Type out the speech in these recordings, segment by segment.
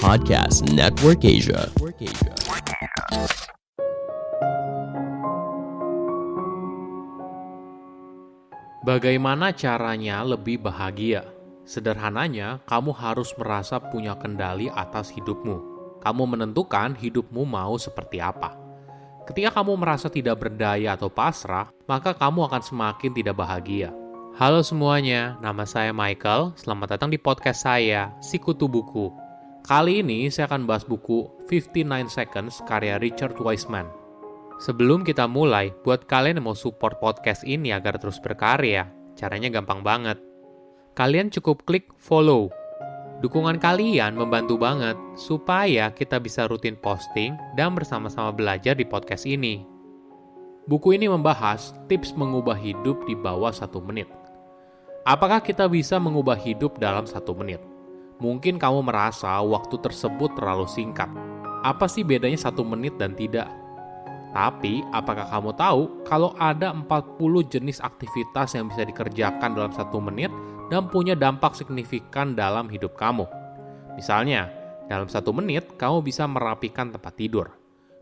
Podcast Network Asia. Bagaimana caranya lebih bahagia? Sederhananya, kamu harus merasa punya kendali atas hidupmu. Kamu menentukan hidupmu mau seperti apa. Ketika kamu merasa tidak berdaya atau pasrah, maka kamu akan semakin tidak bahagia. Halo semuanya, nama saya Michael. Selamat datang di podcast saya, Sikutu Buku. Kali ini saya akan bahas buku 59 Seconds karya Richard Wiseman. Sebelum kita mulai, buat kalian yang mau support podcast ini agar terus berkarya, caranya gampang banget. Kalian cukup klik follow. Dukungan kalian membantu banget supaya kita bisa rutin posting dan bersama-sama belajar di podcast ini. Buku ini membahas tips mengubah hidup di bawah 1 menit. Apakah kita bisa mengubah hidup dalam 1 menit? Mungkin kamu merasa waktu tersebut terlalu singkat. Apa sih bedanya 1 menit dan tidak? Tapi, apakah kamu tahu kalau ada 40 jenis aktivitas yang bisa dikerjakan dalam 1 menit dan punya dampak signifikan dalam hidup kamu? Misalnya, dalam 1 menit, kamu bisa merapikan tempat tidur.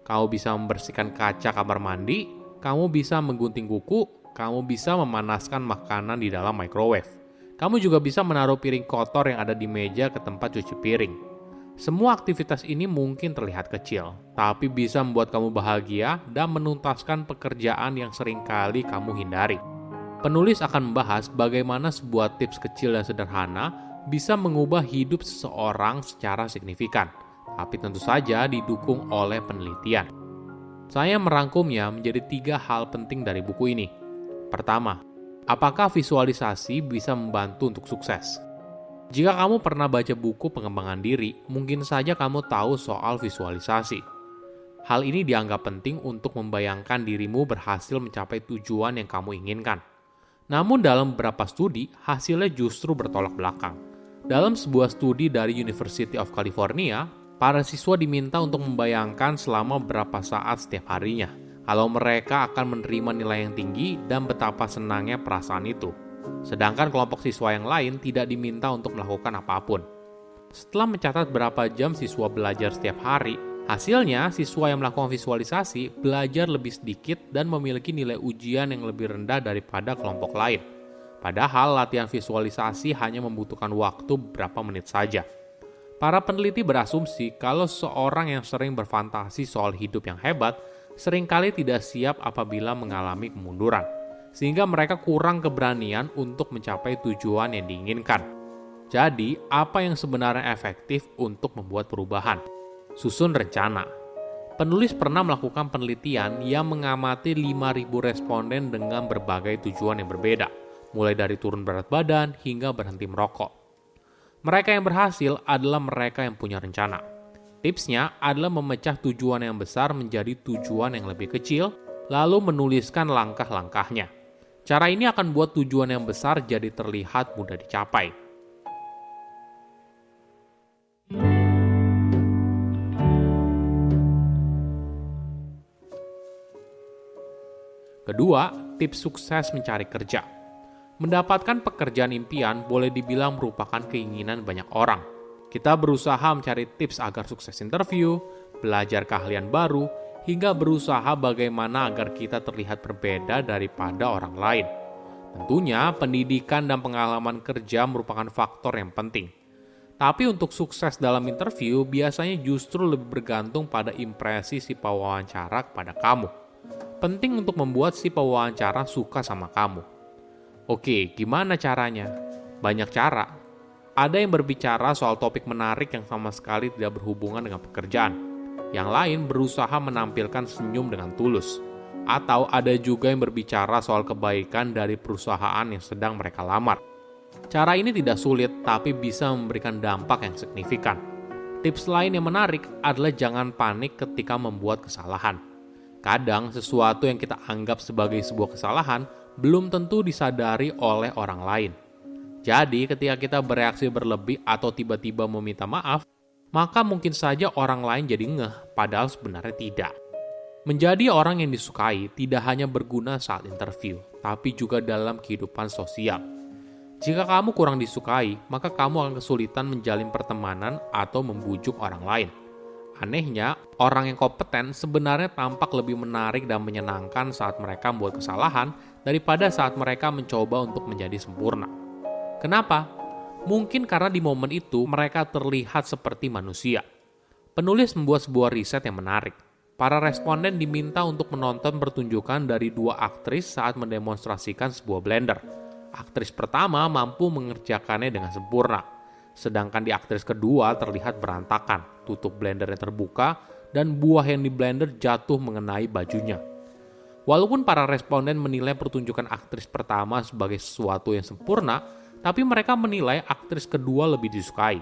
Kamu bisa membersihkan kaca kamar mandi, kamu bisa menggunting kuku, kamu bisa memanaskan makanan di dalam microwave. Kamu juga bisa menaruh piring kotor yang ada di meja ke tempat cuci piring. Semua aktivitas ini mungkin terlihat kecil, tapi bisa membuat kamu bahagia dan menuntaskan pekerjaan yang seringkali kamu hindari. Penulis akan membahas bagaimana sebuah tips kecil dan sederhana bisa mengubah hidup seseorang secara signifikan, tapi tentu saja didukung oleh penelitian. Saya merangkumnya menjadi 3 hal penting dari buku ini. Pertama, apakah visualisasi bisa membantu untuk sukses? Jika kamu pernah baca buku pengembangan diri, mungkin saja kamu tahu soal visualisasi. Hal ini dianggap penting untuk membayangkan dirimu berhasil mencapai tujuan yang kamu inginkan. Namun dalam beberapa studi, hasilnya justru bertolak belakang. Dalam sebuah studi dari University of California, para siswa diminta untuk membayangkan selama beberapa saat setiap harinya, kalau mereka akan menerima nilai yang tinggi dan betapa senangnya perasaan itu. Sedangkan kelompok siswa yang lain tidak diminta untuk melakukan apapun. Setelah mencatat berapa jam siswa belajar setiap hari, hasilnya siswa yang melakukan visualisasi belajar lebih sedikit dan memiliki nilai ujian yang lebih rendah daripada kelompok lain. Padahal latihan visualisasi hanya membutuhkan waktu beberapa menit saja. Para peneliti berasumsi kalau seorang yang sering berfantasi soal hidup yang hebat seringkali tidak siap apabila mengalami kemunduran, sehingga mereka kurang keberanian untuk mencapai tujuan yang diinginkan. Jadi, apa yang sebenarnya efektif untuk membuat perubahan? Susun rencana. Penulis pernah melakukan penelitian yang mengamati 5.000 responden dengan berbagai tujuan yang berbeda, mulai dari turun berat badan hingga berhenti merokok. Mereka yang berhasil adalah mereka yang punya rencana. Tipsnya adalah memecah tujuan yang besar menjadi tujuan yang lebih kecil, lalu menuliskan langkah-langkahnya. Cara ini akan buat tujuan yang besar jadi terlihat mudah dicapai. Kedua, tips sukses mencari kerja. Mendapatkan pekerjaan impian boleh dibilang merupakan keinginan banyak orang. Kita berusaha mencari tips agar sukses interview, belajar keahlian baru, hingga berusaha bagaimana agar kita terlihat berbeda daripada orang lain. Tentunya, pendidikan dan pengalaman kerja merupakan faktor yang penting. Tapi untuk sukses dalam interview, biasanya justru lebih bergantung pada impresi si pewawancara kepada kamu. Penting untuk membuat si pewawancara suka sama kamu. Oke, gimana caranya? Banyak cara. Ada yang berbicara soal topik menarik yang sama sekali tidak berhubungan dengan pekerjaan. Yang lain berusaha menampilkan senyum dengan tulus. Atau ada juga yang berbicara soal kebaikan dari perusahaan yang sedang mereka lamar. Cara ini tidak sulit, tapi bisa memberikan dampak yang signifikan. Tips lain yang menarik adalah jangan panik ketika membuat kesalahan. Kadang sesuatu yang kita anggap sebagai sebuah kesalahan belum tentu disadari oleh orang lain. Jadi ketika kita bereaksi berlebih atau tiba-tiba meminta maaf, maka mungkin saja orang lain jadi ngeh, padahal sebenarnya tidak. Menjadi orang yang disukai tidak hanya berguna saat interview, tapi juga dalam kehidupan sosial. Jika kamu kurang disukai, maka kamu akan kesulitan menjalin pertemanan atau membujuk orang lain. Anehnya, orang yang kompeten sebenarnya tampak lebih menarik dan menyenangkan saat mereka membuat kesalahan daripada saat mereka mencoba untuk menjadi sempurna. Kenapa? Mungkin karena di momen itu mereka terlihat seperti manusia. Penulis membuat sebuah riset yang menarik. Para responden diminta untuk menonton pertunjukan dari 2 aktris saat mendemonstrasikan sebuah blender. Aktris pertama mampu mengerjakannya dengan sempurna, sedangkan di aktris kedua terlihat berantakan, tutup blendernya terbuka, dan buah yang di blender jatuh mengenai bajunya. Walaupun para responden menilai pertunjukan aktris pertama sebagai sesuatu yang sempurna, tapi mereka menilai aktris kedua lebih disukai.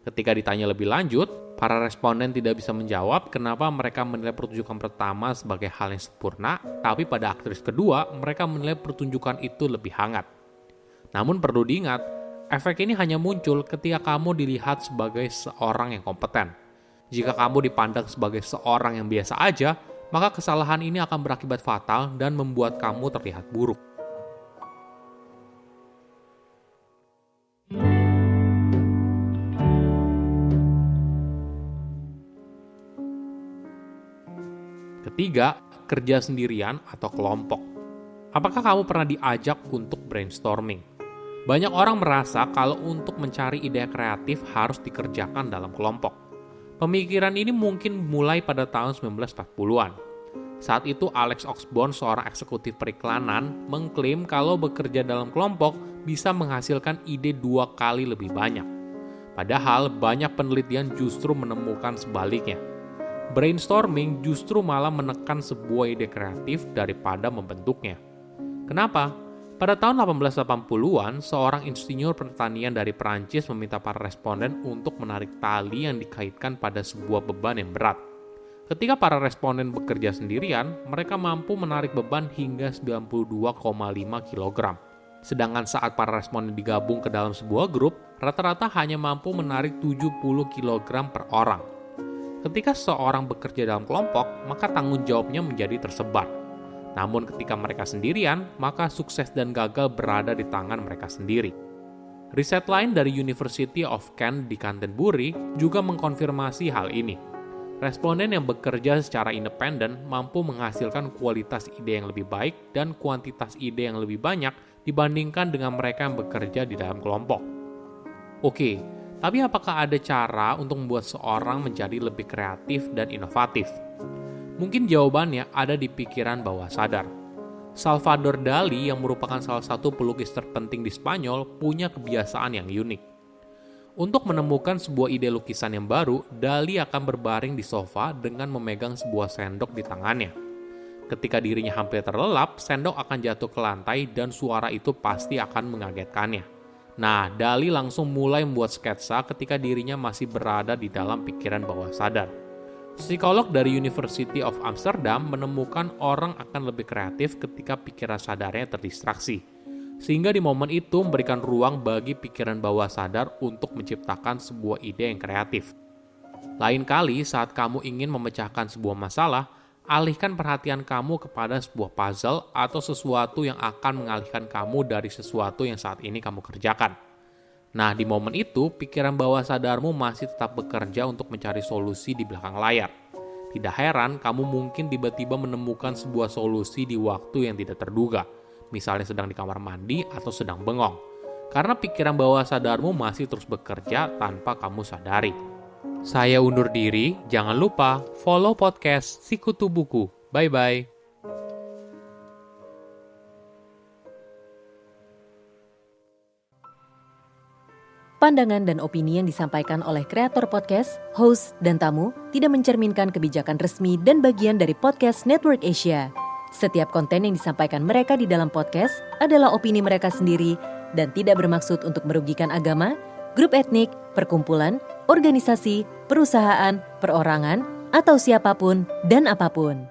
Ketika ditanya lebih lanjut, para responden tidak bisa menjawab kenapa mereka menilai pertunjukan pertama sebagai hal yang sempurna, tapi pada aktris kedua mereka menilai pertunjukan itu lebih hangat. Namun perlu diingat, efek ini hanya muncul ketika kamu dilihat sebagai seorang yang kompeten. Jika kamu dipandang sebagai seorang yang biasa aja, maka kesalahan ini akan berakibat fatal dan membuat kamu terlihat buruk. Ketiga, kerja sendirian atau kelompok. Apakah kamu pernah diajak untuk brainstorming? Banyak orang merasa kalau untuk mencari ide kreatif harus dikerjakan dalam kelompok. Pemikiran ini mungkin mulai pada tahun 1940-an. Saat itu Alex Osborne, seorang eksekutif periklanan, mengklaim kalau bekerja dalam kelompok bisa menghasilkan ide 2 kali lebih banyak. Padahal banyak penelitian justru menemukan sebaliknya. Brainstorming justru malah menekan sebuah ide kreatif daripada membentuknya. Kenapa? Pada tahun 1880-an, seorang insinyur pertanian dari Perancis meminta para responden untuk menarik tali yang dikaitkan pada sebuah beban yang berat. Ketika para responden bekerja sendirian, mereka mampu menarik beban hingga 92,5 kg. Sedangkan saat para responden digabung ke dalam sebuah grup, rata-rata hanya mampu menarik 70 kg per orang. Ketika seseorang bekerja dalam kelompok, maka tanggung jawabnya menjadi tersebar. Namun ketika mereka sendirian, maka sukses dan gagal berada di tangan mereka sendiri. Riset lain dari University of Kent di Canterbury juga mengkonfirmasi hal ini. Responden yang bekerja secara independen mampu menghasilkan kualitas ide yang lebih baik dan kuantitas ide yang lebih banyak dibandingkan dengan mereka yang bekerja di dalam kelompok. Oke, tapi apakah ada cara untuk membuat seorang menjadi lebih kreatif dan inovatif? Mungkin jawabannya ada di pikiran bawah sadar. Salvador Dali yang merupakan salah satu pelukis terpenting di Spanyol punya kebiasaan yang unik. Untuk menemukan sebuah ide lukisan yang baru, Dali akan berbaring di sofa dengan memegang sebuah sendok di tangannya. Ketika dirinya hampir terlelap, sendok akan jatuh ke lantai dan suara itu pasti akan mengagetkannya. Nah, Dali langsung mulai membuat sketsa ketika dirinya masih berada di dalam pikiran bawah sadar. Psikolog dari University of Amsterdam menemukan orang akan lebih kreatif ketika pikiran sadarnya terdistraksi. Sehingga di momen itu memberikan ruang bagi pikiran bawah sadar untuk menciptakan sebuah ide yang kreatif. Lain kali saat kamu ingin memecahkan sebuah masalah, alihkan perhatian kamu kepada sebuah puzzle atau sesuatu yang akan mengalihkan kamu dari sesuatu yang saat ini kamu kerjakan. Nah, di momen itu, pikiran bawah sadarmu masih tetap bekerja untuk mencari solusi di belakang layar. Tidak heran kamu mungkin tiba-tiba menemukan sebuah solusi di waktu yang tidak terduga, misalnya sedang di kamar mandi atau sedang bengong. Karena pikiran bawah sadarmu masih terus bekerja tanpa kamu sadari. Saya undur diri, jangan lupa follow podcast Sikutu Buku. Bye-bye. Pandangan dan opini yang disampaikan oleh kreator podcast, host, dan tamu tidak mencerminkan kebijakan resmi dan bagian dari podcast Network Asia. Setiap konten yang disampaikan mereka di dalam podcast adalah opini mereka sendiri dan tidak bermaksud untuk merugikan agama, grup etnik, perkumpulan, organisasi, perusahaan, perorangan, atau siapapun dan apapun.